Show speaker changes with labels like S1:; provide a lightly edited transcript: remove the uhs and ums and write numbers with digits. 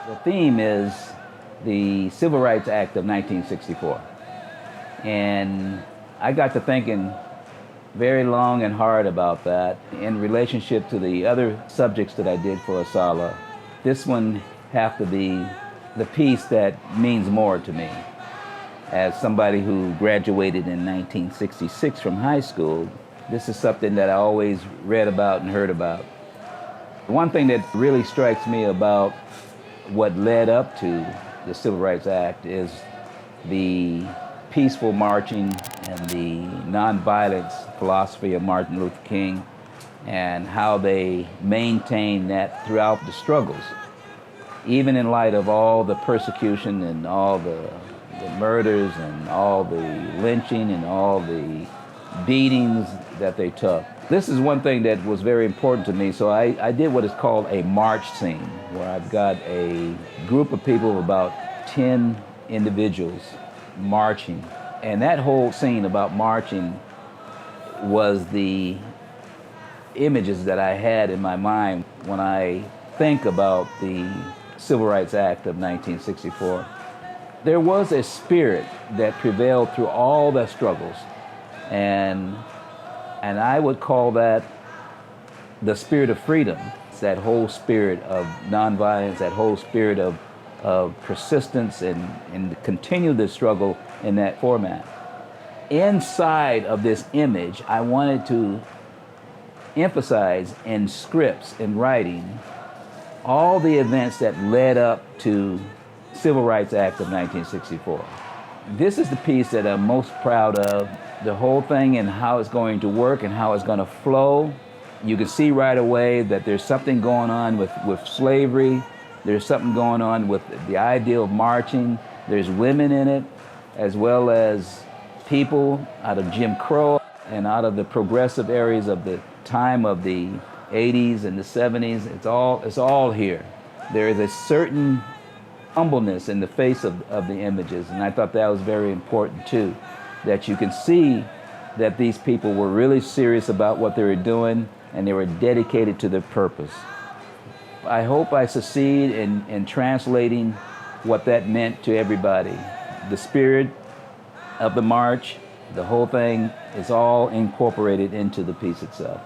S1: The theme is the Civil Rights Act of 1964. And I got to thinking very long and hard about that in relationship to the other subjects that I did for Asala. This one have to be the piece that means more to me. As somebody who graduated in 1966 from high school, this is something that I always read about and heard about. One thing that really strikes me about what led up to the Civil Rights Act is the peaceful marching and the nonviolence philosophy of Martin Luther King and how they maintained that throughout the struggles, even in light of all the persecution and all the murders and all the lynching and all the beatings that they took. This is one thing that was very important to me, so I did what is called a march scene, where I've got a group of people of about 10 individuals marching. And that whole scene about marching was the images that I had in my mind when I think about the Civil Rights Act of 1964. There was a spirit that prevailed through all the struggles, and I would call that the spirit of freedom. It's that whole spirit of nonviolence, that whole spirit of persistence and continue the struggle in that format. Inside of this image, I wanted to emphasize in scripts, in writing, all the events that led up to Civil Rights Act of 1964. This is the piece that I'm most proud of, the whole thing and how it's going to work and how it's going to flow. You can see right away that there's something going on with slavery. There's something going on with the idea of marching. There's women in it, as well as people out of Jim Crow and out of the progressive areas of the time of the 80s and the 70s. It's all here. There is a certain humbleness in the face of the images, and I thought that was very important too, that you can see that these people were really serious about what they were doing and they were dedicated to their purpose. I hope I succeed in translating what that meant to everybody. The spirit of the march, the whole thing is all incorporated into the piece itself.